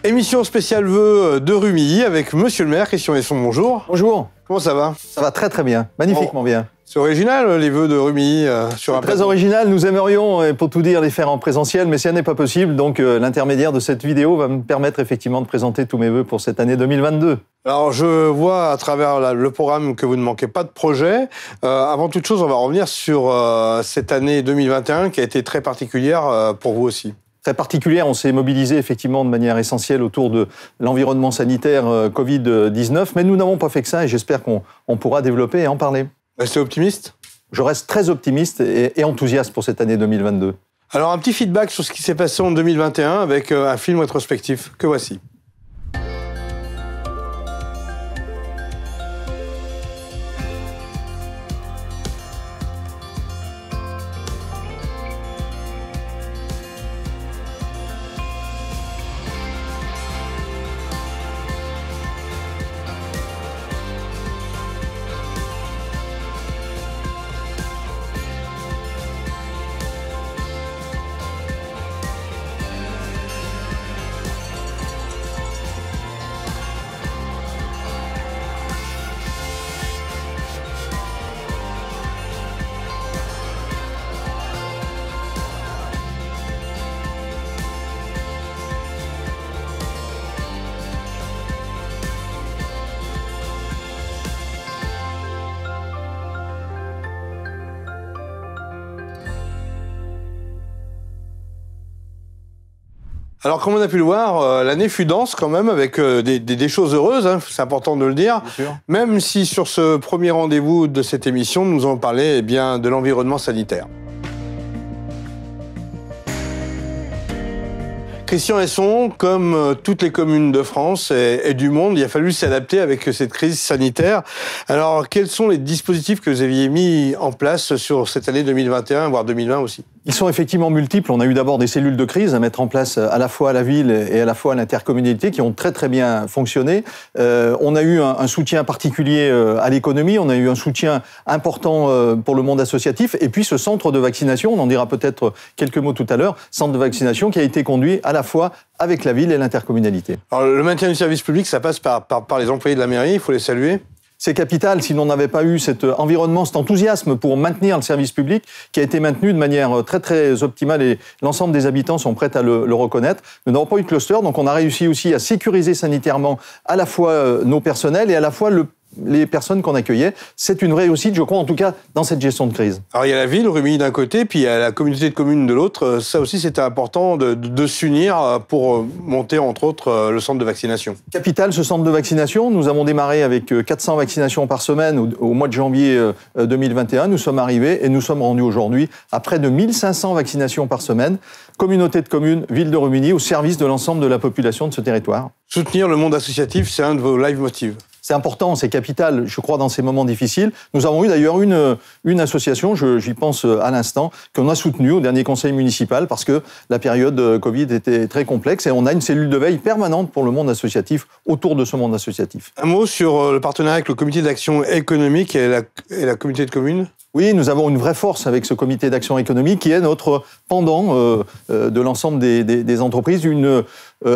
Émission spéciale vœux de Rumilly avec Monsieur le maire, Christian Hesson, bonjour. Bonjour. Comment ça va? Ça va très bien, magnifiquement bien. C'est original les vœux de Rumilly sur un plateau. Très original, nous aimerions, pour tout dire, les faire en présentiel, mais ça n'est pas possible, donc l'intermédiaire de cette vidéo va me permettre effectivement de présenter tous mes vœux pour cette année 2022. Alors je vois à travers le programme que vous ne manquez pas de projets. Avant toute chose, on va revenir sur cette année 2021 qui a été très particulière pour vous aussi. Très particulière, on s'est mobilisé effectivement de manière essentielle autour de l'environnement sanitaire Covid-19, mais nous n'avons pas fait que ça et j'espère qu'on pourra développer et en parler. Restez optimiste? Je reste très optimiste et enthousiaste pour cette année 2022. Alors un petit feedback sur ce qui s'est passé en 2021 avec un film rétrospectif que voici. Alors, comme on a pu le voir, l'année fut dense quand même, avec des choses heureuses, hein, c'est important de le dire. Bien sûr. Même si sur ce premier rendez-vous de cette émission, nous allons parler eh bien, de l'environnement sanitaire. Christian Hesson, comme toutes les communes de France et du monde, il a fallu s'adapter avec cette crise sanitaire. Alors, quels sont les dispositifs que vous aviez mis en place sur cette année 2021, voire 2020 aussi? Ils sont effectivement multiples. On a eu d'abord des cellules de crise à mettre en place à la fois à la ville et à la fois à l'intercommunalité qui ont très bien fonctionné. On a eu un soutien particulier à l'économie, on a eu un soutien important pour le monde associatif et puis ce centre de vaccination, on en dira peut-être quelques mots tout à l'heure, centre de vaccination qui a été conduit à la fois avec la ville et l'intercommunalité. Alors le maintien du service public, ça passe par les employés de la mairie, il faut les saluer. C'est capital, si l'on n'avait pas eu cet environnement, cet enthousiasme pour maintenir le service public, qui a été maintenu de manière très optimale et l'ensemble des habitants sont prêts à le reconnaître. Nous n'avons pas eu de cluster, donc on a réussi aussi à sécuriser sanitairement à la fois nos personnels et à la fois les personnes qu'on accueillait. C'est une réussite, je crois, en tout cas, dans cette gestion de crise. Alors, il y a la ville, Rumilly d'un côté, puis il y a la communauté de communes de l'autre. Ça aussi, c'était important de s'unir pour monter, entre autres, le centre de vaccination. Capital, ce centre de vaccination. Nous avons démarré avec 400 vaccinations par semaine au mois de janvier 2021. Nous sommes arrivés et nous sommes rendus aujourd'hui à près de 1500 vaccinations par semaine. Communauté de communes, ville de Rumilly, au service de l'ensemble de la population de ce territoire. Soutenir le monde associatif, c'est un de vos leitmotifs. C'est important, c'est capital, je crois, dans ces moments difficiles. Nous avons eu d'ailleurs une association, j'y pense à l'instant, qu'on a soutenue au dernier conseil municipal parce que la période Covid était très complexe et on a une cellule de veille permanente pour le monde associatif, autour de ce monde associatif. Un mot sur le partenariat avec le comité d'action économique et la communauté de communes? Oui, nous avons une vraie force avec ce comité d'action économique qui est notre pendant de l'ensemble des entreprises, une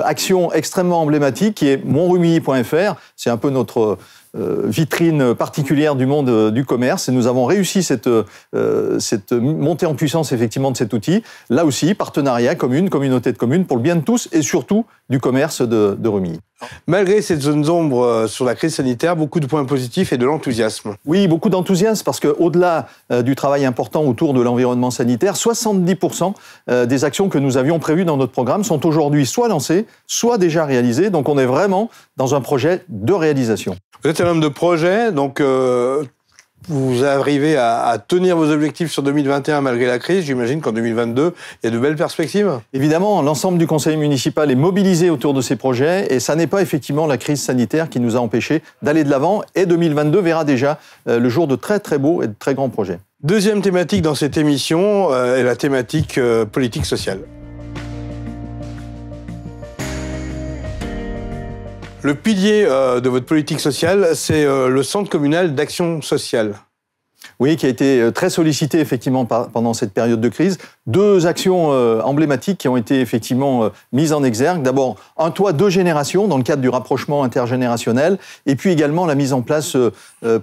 action extrêmement emblématique qui est monrumilly.fr. C'est un peu notre vitrine particulière du monde du commerce et nous avons réussi cette montée en puissance effectivement de cet outil. Là aussi, partenariat, communauté de communes pour le bien de tous et surtout du commerce de Rumilly. Malgré cette zone d'ombre sur la crise sanitaire, beaucoup de points positifs et de l'enthousiasme. Oui, beaucoup d'enthousiasme parce qu'au-delà du travail important autour de l'environnement sanitaire, 70% des actions que nous avions prévues dans notre programme sont aujourd'hui soit lancées, soit déjà réalisées. Donc on est vraiment dans un projet de réalisation. Vous êtes un homme de projet, donc vous arrivez à tenir vos objectifs sur 2021 malgré la crise. J'imagine qu'en 2022, il y a de belles perspectives. Évidemment, l'ensemble du conseil municipal est mobilisé autour de ces projets et ça n'est pas effectivement la crise sanitaire qui nous a empêchés d'aller de l'avant. Et 2022 verra déjà le jour de très beaux et de très grands projets. Deuxième thématique dans cette émission est la thématique politique sociale. Le pilier de votre politique sociale, c'est le Centre communal d'action sociale. Oui, qui a été très sollicité effectivement pendant cette période de crise. deux actions emblématiques qui ont été effectivement mises en exergue. D'abord, un toit 2 générations dans le cadre du rapprochement intergénérationnel, et puis également la mise en place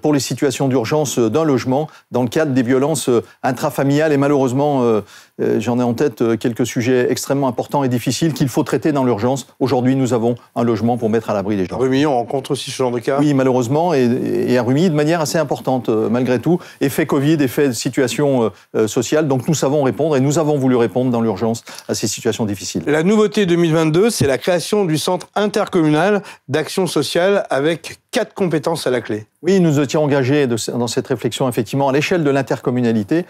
pour les situations d'urgence d'un logement dans le cadre des violences intrafamiliales. Et malheureusement, j'en ai en tête quelques sujets extrêmement importants et difficiles qu'il faut traiter dans l'urgence. Aujourd'hui, nous avons un logement pour mettre à l'abri les gens. À Rumilly, on rencontre aussi ce genre de cas? Oui, malheureusement, et à Rumilly de manière assez importante, malgré tout. Effet Covid, effet de situation sociale. Donc nous savons répondre, et nous avons voulu répondre dans l'urgence à ces situations difficiles. La nouveauté 2022, c'est la création du centre intercommunal d'action sociale avec 4 compétences à la clé. Oui, nous étions engagés dans cette réflexion, effectivement, à l'échelle de l'intercommunalité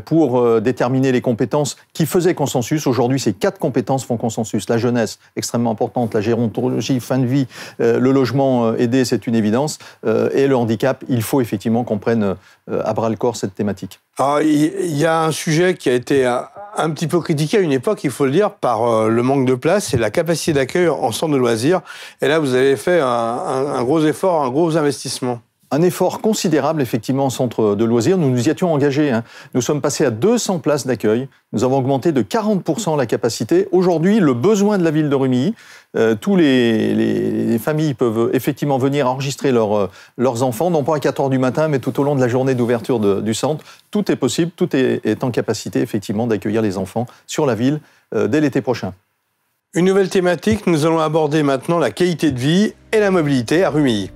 pour déterminer les compétences qui faisaient consensus. Aujourd'hui, ces 4 compétences font consensus. La jeunesse, extrêmement importante, la gérontologie, fin de vie, le logement aidé, c'est une évidence, et le handicap, il faut effectivement qu'on prenne à bras-le-corps cette thématique. Alors, il y a un sujet qui a été un petit peu critiqué à une époque, il faut le dire, par le manque de place, c'est la capacité d'accueil en centre de loisirs. Et là, vous avez fait un gros effort, un gros investissement. Un effort considérable, effectivement, en centre de loisirs. Nous nous y étions engagés. Nous sommes passés à 200 places d'accueil. Nous avons augmenté de 40% la capacité. Aujourd'hui, le besoin de la ville de Rumilly, tous les familles peuvent effectivement venir enregistrer leurs enfants, non pas à 4h du matin, mais tout au long de la journée d'ouverture du centre. Tout est possible, tout est en capacité, effectivement, d'accueillir les enfants sur la ville dès l'été prochain. Une nouvelle thématique, nous allons aborder maintenant la qualité de vie et la mobilité à Rumilly.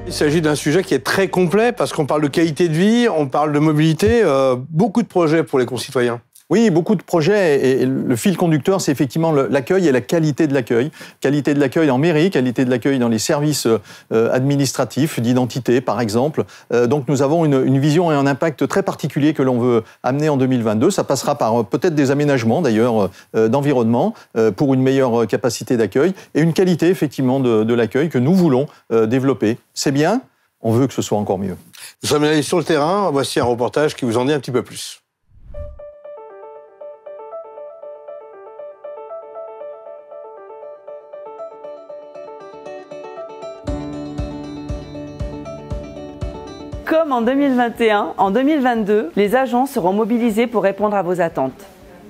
Il s'agit d'un sujet qui est très complet parce qu'on parle de qualité de vie, on parle de mobilité, beaucoup de projets pour les concitoyens. Oui, beaucoup de projets, et le fil conducteur, c'est effectivement l'accueil et la qualité de l'accueil. Qualité de l'accueil en mairie, qualité de l'accueil dans les services administratifs, d'identité par exemple. Donc nous avons une vision et un impact très particulier que l'on veut amener en 2022. Ça passera par peut-être des aménagements d'ailleurs d'environnement pour une meilleure capacité d'accueil et une qualité effectivement de l'accueil que nous voulons développer. C'est bien, on veut que ce soit encore mieux. Nous sommes allés sur le terrain, voici un reportage qui vous en dit un petit peu plus. Comme en 2021, en 2022, les agents seront mobilisés pour répondre à vos attentes.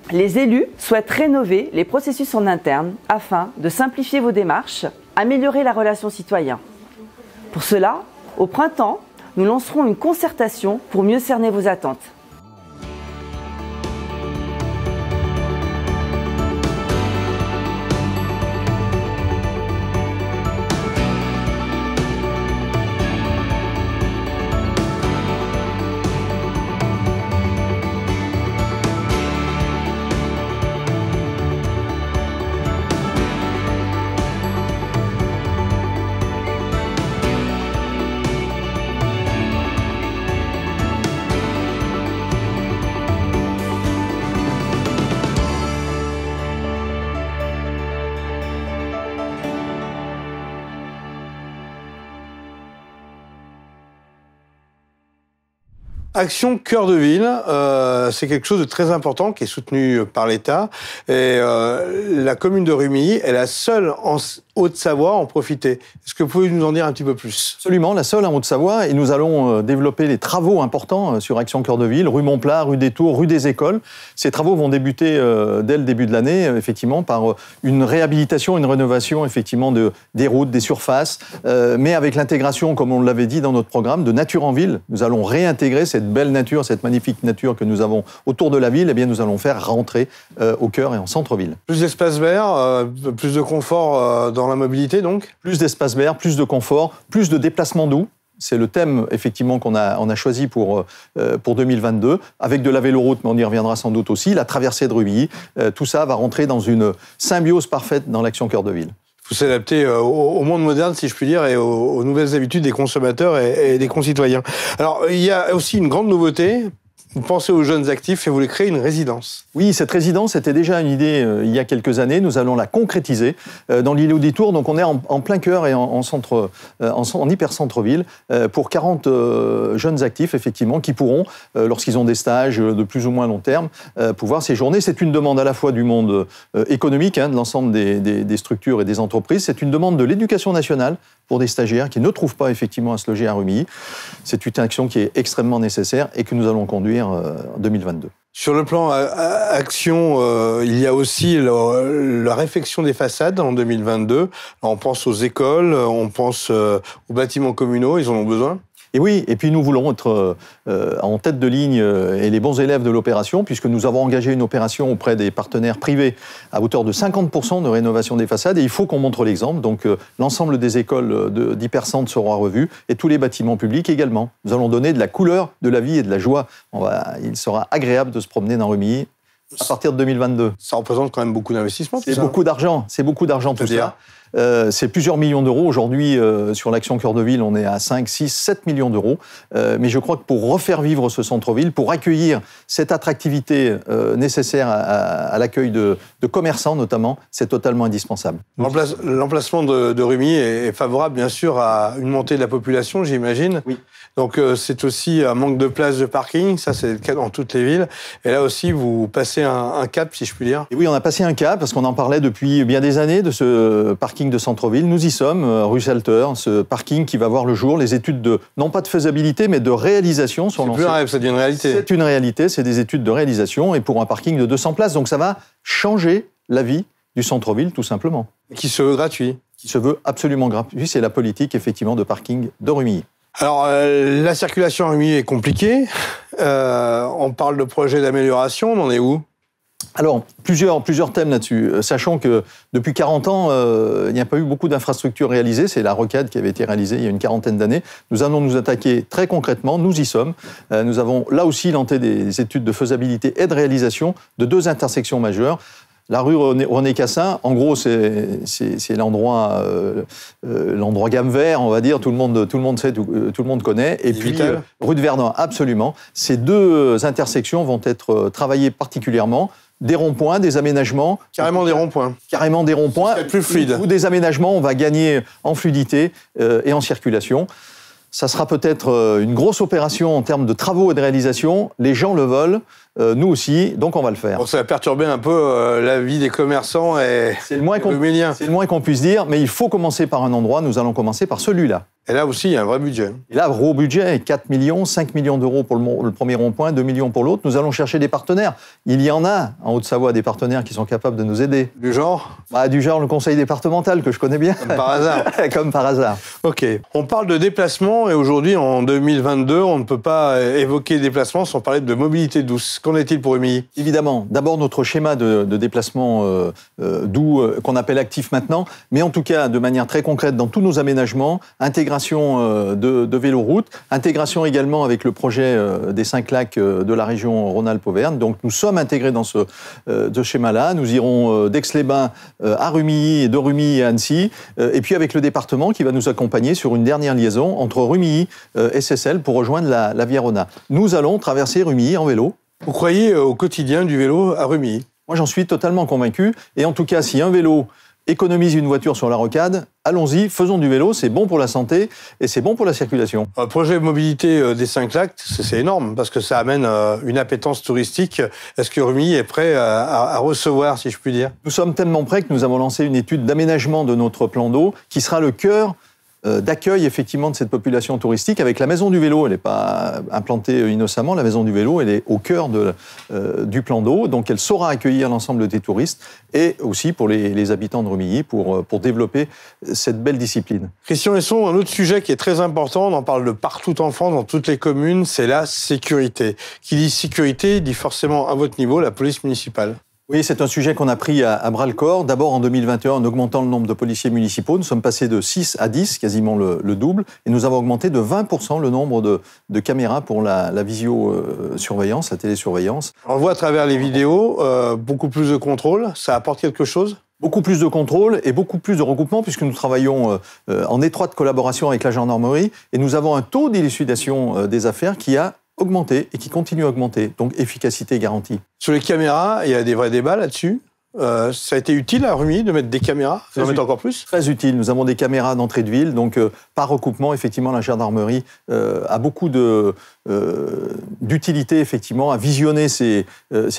Les élus souhaitent rénover les processus en interne afin de simplifier vos démarches, améliorer la relation citoyen. Pour cela, au printemps, nous lancerons une concertation pour mieux cerner vos attentes. Action Cœur de Ville, c'est quelque chose de très important qui est soutenu par l'État. Et la commune de Rumilly est la seule en Haute-Savoie à en profiter. Est-ce que vous pouvez nous en dire un petit peu plus? Absolument, la seule en Haute-Savoie. Et nous allons développer les travaux importants sur Action Cœur de Ville, rue Montplat, rue des Tours, rue des Écoles. Ces travaux vont débuter dès le début de l'année, effectivement, par une réhabilitation, une rénovation, effectivement, des routes, des surfaces, mais avec l'intégration, comme on l'avait dit dans notre programme, de nature en ville. Nous allons réintégrer cette belle nature, cette magnifique nature que nous avons autour de la ville. Eh bien, nous allons faire rentrer au cœur et en centre-ville. Plus d'espace vert, plus de confort dans la mobilité, donc? Plus d'espace vert, plus de confort, plus de déplacements doux. C'est le thème, effectivement, qu'on a choisi pour 2022, avec de la véloroute, mais on y reviendra sans doute aussi, la traversée de Rumilly. Tout ça va rentrer dans une symbiose parfaite dans l'Action Cœur de Ville. Il faut s'adapter au monde moderne, si je puis dire, et aux nouvelles habitudes des consommateurs et des concitoyens. Alors, il y a aussi une grande nouveauté, Vous pensez aux jeunes actifs et vous voulez créer une résidence. Oui, cette résidence était déjà une idée il y a quelques années. Nous allons la concrétiser dans l'îlot des Tours. Donc on est en plein cœur et en hyper-centre-ville pour 40 jeunes actifs, effectivement, qui pourront, lorsqu'ils ont des stages de plus ou moins long terme, pouvoir séjourner. C'est une demande à la fois du monde économique, de l'ensemble des structures et des entreprises. C'est une demande de l'éducation nationale pour des stagiaires qui ne trouvent pas effectivement à se loger à Rumilly. C'est une action qui est extrêmement nécessaire et que nous allons conduire en 2022. Sur le plan action, il y a aussi la réfection des façades en 2022. On pense aux écoles, on pense aux bâtiments communaux, ils en ont besoin. Et oui, et puis nous voulons être en tête de ligne et les bons élèves de l'opération, puisque nous avons engagé une opération auprès des partenaires privés à hauteur de 50% de rénovation des façades, et il faut qu'on montre l'exemple. Donc l'ensemble des écoles d'hypercentre seront revues, et tous les bâtiments publics également. Nous allons donner de la couleur, de la vie et de la joie. Il sera agréable de se promener dans Rumilly à partir de 2022. Ça représente quand même beaucoup d'investissements. C'est beaucoup d'argent, tout ça. C'est plusieurs millions d'euros. Aujourd'hui, sur l'action Cœur de Ville, on est à 5, 6, 7 millions d'euros. Mais je crois que pour refaire vivre ce centre-ville, pour accueillir cette attractivité nécessaire à l'accueil de commerçants notamment, c'est totalement indispensable. L'emplacement de Rumilly est favorable, bien sûr, à une montée de la population, j'imagine. Oui. Donc c'est aussi un manque de places de parking, ça c'est le cas dans toutes les villes. Et là aussi, vous passez un cap, si je puis dire. Et oui, on a passé un cap, parce qu'on en parlait depuis bien des années de ce parking de centre-ville. Nous y sommes, rue Salter, ce parking qui va voir le jour. Les études non pas de faisabilité, mais de réalisation sont lancées. C'est plus un rêve, ça devient une réalité. C'est une réalité, c'est des études de réalisation, et pour un parking de 200 places. Donc ça va changer la vie du centre-ville, tout simplement. Qui se veut gratuit. Qui se veut absolument gratuit. C'est la politique, effectivement, de parking de Rumilly. Alors, la circulation à Rumilly est compliquée. On parle de projets d'amélioration. On en est où ? Alors, plusieurs thèmes là-dessus. Sachant que depuis 40 ans, il n'y a pas eu beaucoup d'infrastructures réalisées. C'est la rocade qui avait été réalisée il y a une quarantaine d'années. Nous allons nous attaquer très concrètement. Nous y sommes. Nous avons là aussi tenté des études de faisabilité et de réalisation de 2 intersections majeures. La rue René Cassin, en gros, c'est l'endroit gamme vert, on va dire. Tout le monde sait, tout le monde connaît. Et puis rue de Verdun, absolument. Ces 2 intersections vont être travaillées particulièrement. Des ronds-points, des aménagements. Carrément des ronds-points. Carrément des ronds-points. C'est plus fluide. Ou des aménagements, on va gagner en fluidité et en circulation. Ça sera peut-être une grosse opération en termes de travaux et de réalisation. Les gens le veulent, nous aussi, donc on va le faire. Bon, ça va perturber un peu la vie des commerçants et c'est le moins qu'on puisse dire, mais il faut commencer par un endroit. Nous allons commencer par celui-là. Et là aussi, il y a un vrai budget. Et là, gros budget, 4 millions, 5 millions d'euros pour le premier rond-point, 2 millions pour l'autre. Nous allons chercher des partenaires. Il y en a, en Haute-Savoie, des partenaires qui sont capables de nous aider. Du genre ? Du genre le conseil départemental, que je connais bien. Comme par hasard. Comme par hasard. OK. On parle de déplacement, et aujourd'hui, en 2022, on ne peut pas évoquer déplacement sans parler de mobilité douce. Qu'en est-il pour Rumilly ? Évidemment. D'abord, notre schéma de déplacement doux, qu'on appelle actif maintenant, mais en tout cas, de manière très concrète, dans tous nos aménagements, intégration de véloroute, intégration également avec le projet des 5 lacs de la région Rhône-Alpes-Auvergne. Donc nous sommes intégrés dans ce schéma-là. Nous irons d'Aix-les-Bains à Rumilly et de Rumilly à Annecy. Et puis avec le département qui va nous accompagner sur une dernière liaison entre Rumilly et Seyssel pour rejoindre la Via Rhôna. Nous allons traverser Rumilly en vélo. Vous croyez au quotidien du vélo à Rumilly ? Moi j'en suis totalement convaincu. Et en tout cas, si un vélo économise une voiture sur la rocade, allons-y, faisons du vélo, c'est bon pour la santé et c'est bon pour la circulation. Un projet de mobilité des 5 lacs, c'est énorme parce que ça amène une appétence touristique. Est-ce que Rumilly est prêt à recevoir, si je puis dire ? Nous sommes tellement prêts que nous avons lancé une étude d'aménagement de notre plan d'eau qui sera le cœur d'accueil effectivement de cette population touristique avec la maison du vélo. Elle n'est pas implantée innocemment, la maison du vélo, elle est au cœur du plan d'eau, donc elle saura accueillir l'ensemble des touristes et aussi pour les habitants de Rumilly pour développer cette belle discipline. Christian Hesson, un autre sujet qui est très important, on en parle de partout en France, dans toutes les communes, c'est la sécurité. Qui dit sécurité dit forcément à votre niveau la police municipale. Oui, c'est un sujet qu'on a pris à bras-le-corps. D'abord, en 2021, en augmentant le nombre de policiers municipaux, nous sommes passés de 6 à 10, quasiment le double, et nous avons augmenté de 20% le nombre de caméras pour la visio-surveillance, la télésurveillance. On voit à travers les vidéos beaucoup plus de contrôle. Ça apporte quelque chose ? Beaucoup plus de contrôle et beaucoup plus de regroupement puisque nous travaillons en étroite collaboration avec la gendarmerie et nous avons un taux d'élucidation des affaires qui a augmenté et qui continue à augmenter. Donc, efficacité garantie. Sur les caméras, il y a des vrais débats là-dessus. Ça a été utile à Rumilly de mettre des caméras, d'en mettre encore plus? Très utile. Nous avons des caméras d'entrée de ville, donc par recoupement, effectivement, la gendarmerie a beaucoup d'utilité, effectivement, à visionner ces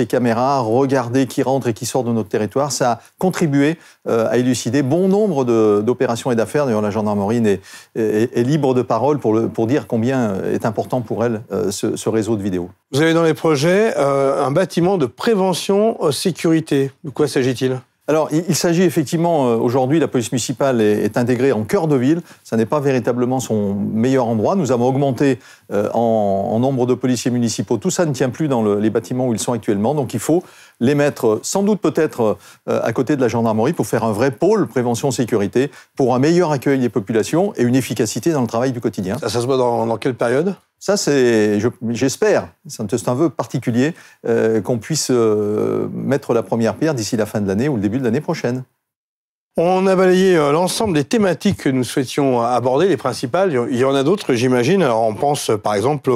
caméras, regarder qui rentre et qui sort de notre territoire. Ça a contribué à élucider bon nombre d'opérations et d'affaires. D'ailleurs, la gendarmerie est libre de parole pour dire combien est important pour elle ce réseau de vidéos. Vous avez dans les projets un bâtiment de prévention sécurité. De quoi s'agit-il ? Alors, il s'agit effectivement, aujourd'hui, la police municipale est intégrée en cœur de ville. Ça n'est pas véritablement son meilleur endroit. Nous avons augmenté en nombre de policiers municipaux. Tout ça ne tient plus dans les bâtiments où ils sont actuellement. Donc, il faut les mettre, sans doute peut-être, à côté de la gendarmerie pour faire un vrai pôle prévention-sécurité, pour un meilleur accueil des populations et une efficacité dans le travail du quotidien. Ça se voit dans quelle période ? Ça, j'espère, c'est un vœu particulier, qu'on puisse mettre la première pierre d'ici la fin de l'année ou le début de l'année prochaine. On a balayé l'ensemble des thématiques que nous souhaitions aborder, les principales. Il y en a d'autres, j'imagine. Alors, on pense par exemple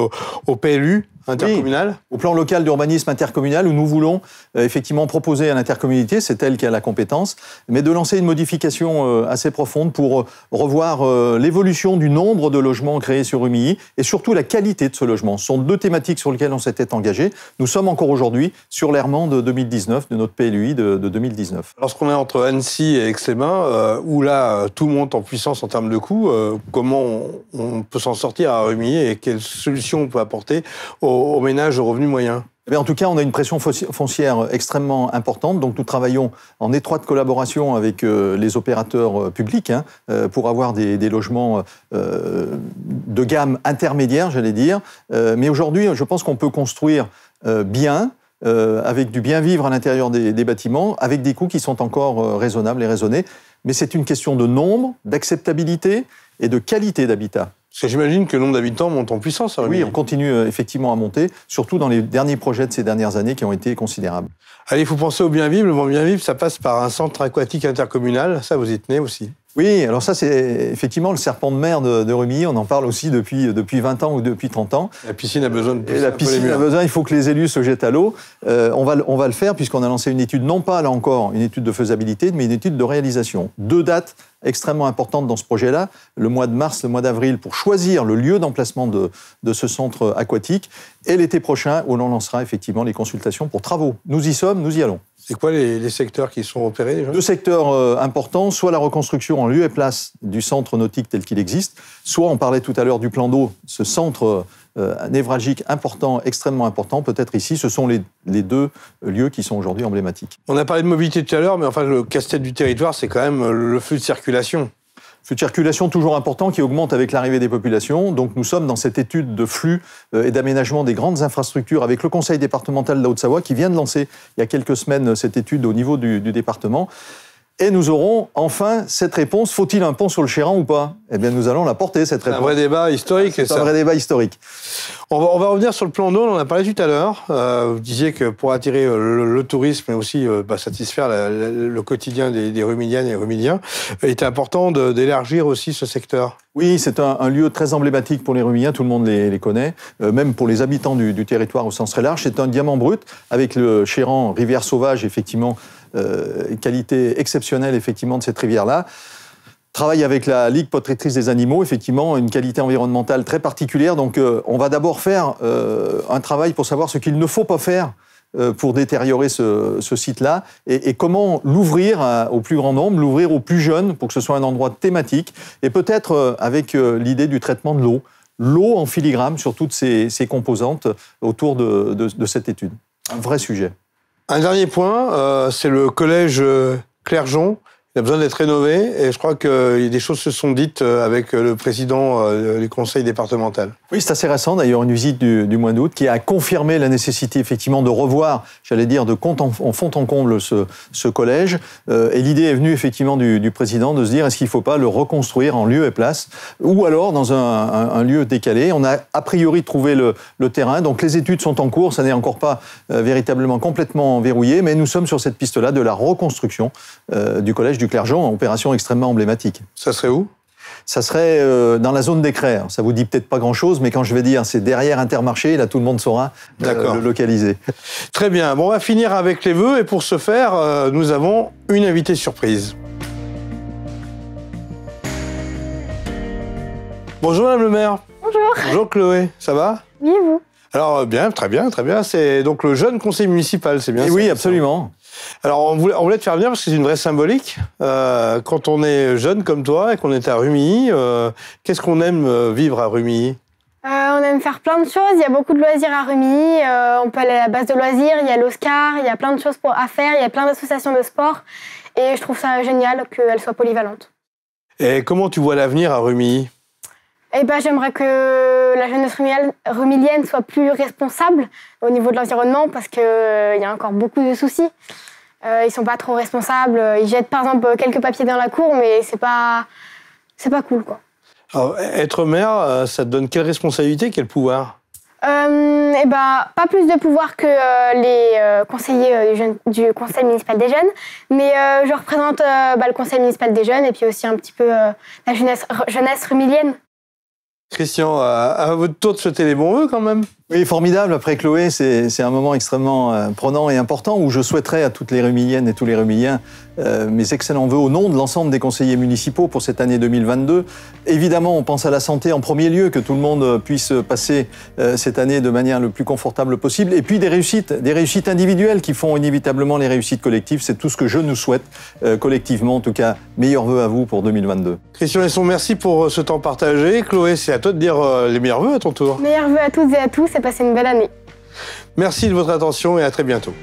au PLU intercommunal. Oui, au plan local d'urbanisme intercommunal, où nous voulons effectivement proposer à l'intercommunalité, c'est elle qui a la compétence, mais de lancer une modification assez profonde pour revoir l'évolution du nombre de logements créés sur Rumilly et surtout la qualité de ce logement. Ce sont deux thématiques sur lesquelles on s'était engagé. Nous sommes encore aujourd'hui sur l'errement de 2019, de notre PLUI de 2019. Lorsqu'on est entre Annecy et Aix-les-Bains, où là, tout monte en puissance en termes de coûts, comment on peut s'en sortir à Rumilly et quelles solutions on peut apporter aux ménages aux revenus moyens? En tout cas, on a une pression foncière extrêmement importante. Donc, nous travaillons en étroite collaboration avec les opérateurs publics pour avoir des logements de gamme intermédiaire, j'allais dire. Mais aujourd'hui, je pense qu'on peut construire bien, avec du bien vivre à l'intérieur des bâtiments, avec des coûts qui sont encore raisonnables et raisonnés. Mais c'est une question de nombre, d'acceptabilité et de qualité d'habitat. Parce que j'imagine que le nombre d'habitants monte en puissance. Oui, on continue effectivement à monter, surtout dans les derniers projets de ces dernières années qui ont été considérables. Allez, il faut penser au bien vivre. Le bon bien vivre, ça passe par un centre aquatique intercommunal. Ça, vous y tenez aussi. Oui, alors ça, c'est effectivement le serpent de mer de Rumilly. On en parle aussi depuis 20 ans ou depuis 30 ans. La piscine a besoin de pousser. Et la piscine a besoin, il faut que les élus se jettent à l'eau. On va le faire puisqu'on a lancé une étude, non pas là encore une étude de faisabilité, mais une étude de réalisation. 2 dates extrêmement importantes dans ce projet-là, le mois de mars, le mois d'avril, pour choisir le lieu d'emplacement de ce centre aquatique, et l'été prochain, où l'on lancera effectivement les consultations pour travaux. Nous y sommes, nous y allons. C'est quoi les secteurs qui sont opérés déjà ? 2 secteurs importants, soit la reconstruction en lieu et place du centre nautique tel qu'il existe, soit, on parlait tout à l'heure du plan d'eau, ce centre névralgique important, extrêmement important, peut-être ici, ce sont les 2 lieux qui sont aujourd'hui emblématiques. On a parlé de mobilité tout à l'heure, mais enfin le casse-tête du territoire, c'est quand même le flux de circulation. Flux de circulation toujours important qui augmente avec l'arrivée des populations. Donc nous sommes dans cette étude de flux et d'aménagement des grandes infrastructures avec le Conseil départemental de la Haute-Savoie qui vient de lancer il y a quelques semaines cette étude au niveau du département. Et nous aurons enfin cette réponse. Faut-il un pont sur le Chéran ou pas ? Eh bien, nous allons la porter, cette réponse. C'est un vrai débat historique. C'est un vrai débat historique. On va revenir sur le plan d'eau, on en a parlé tout à l'heure. Vous disiez que pour attirer le tourisme et aussi satisfaire le quotidien des Rumilliennes et Rumilliens, il était important d'élargir aussi ce secteur. Oui, c'est un lieu très emblématique pour les Rumilliens, tout le monde les connaît, même pour les habitants du territoire au sens très large. C'est un diamant brut avec le Chéran, rivière sauvage, effectivement, qualité exceptionnelle effectivement de cette rivière-là. Travaille avec la Ligue protectrice des animaux, effectivement, une qualité environnementale très particulière. Donc, on va d'abord faire un travail pour savoir ce qu'il ne faut pas faire pour détériorer ce site-là et comment l'ouvrir au plus grand nombre, l'ouvrir aux plus jeunes pour que ce soit un endroit thématique et peut-être avec l'idée du traitement de l'eau. L'eau en filigrane sur toutes ses composantes autour de cette étude. Un vrai sujet. Un dernier point, c'est le collège Clergeon. Il a besoin d'être rénové et je crois que des choses se sont dites avec le président du conseil départemental. Oui, c'est assez récent d'ailleurs, une visite du mois d'août qui a confirmé la nécessité effectivement de revoir, j'allais dire, de fond en comble ce collège. Et l'idée est venue effectivement du président de se dire est-ce qu'il ne faut pas le reconstruire en lieu et place ou alors dans un lieu décalé. On a a priori trouvé le terrain, donc les études sont en cours, ça n'est encore pas véritablement complètement verrouillé, mais nous sommes sur cette piste-là de la reconstruction du collège du Clergeon, opération extrêmement emblématique. Ça serait où ? ça serait dans la zone des Crêts. Ça vous dit peut-être pas grand-chose, mais quand je vais dire c'est derrière Intermarché, là tout le monde saura le localiser. Très bien. Bon, on va finir avec les vœux et pour ce faire, nous avons une invitée surprise. Bonjour Madame le maire. Bonjour. Bonjour Chloé, ça va? Oui, et vous? Alors bien, très bien, très bien. C'est donc le jeune conseil municipal, c'est bien ça? Oui, absolument. Alors on voulait te faire venir parce que c'est une vraie symbolique. Quand on est jeune comme toi et qu'on est à Rumilly, qu'est-ce qu'on aime vivre à Rumilly? On aime faire plein de choses. Il y a beaucoup de loisirs à Rumilly. On peut aller à la base de loisirs. Il y a l'Oscar. Il y a plein de choses à faire. Il y a plein d'associations de sport. Et je trouve ça génial qu'elles soient polyvalentes. Et comment tu vois l'avenir à Rumilly? Eh ben, j'aimerais que la jeunesse rumillienne soit plus responsable au niveau de l'environnement parce qu'il y a encore beaucoup de soucis. Ils sont pas trop responsables. Ils jettent par exemple quelques papiers dans la cour, mais c'est pas cool, quoi. Alors, être maire, ça te donne quelle responsabilité, quel pouvoir? Eh ben, pas plus de pouvoir que les conseillers du conseil municipal des jeunes, mais je représente le conseil municipal des jeunes et puis aussi un petit peu la jeunesse rumillienne. Christian, à votre tour de souhaiter les bons vœux quand même. Oui, formidable. Après Chloé, c'est un moment extrêmement prenant et important où je souhaiterais à toutes les Rumilliennes et tous les Rumilliens mes excellents vœux au nom de l'ensemble des conseillers municipaux pour cette année 2022. Évidemment, on pense à la santé en premier lieu, que tout le monde puisse passer cette année de manière le plus confortable possible. Et puis des réussites individuelles qui font inévitablement les réussites collectives. C'est tout ce que je nous souhaite collectivement. En tout cas, meilleurs vœux à vous pour 2022. Christian Lesson, merci pour ce temps partagé. Chloé, c'est à toi de dire les meilleurs vœux à ton tour. Meilleurs vœux à toutes et à tous et passez une belle année. Merci de votre attention et à très bientôt.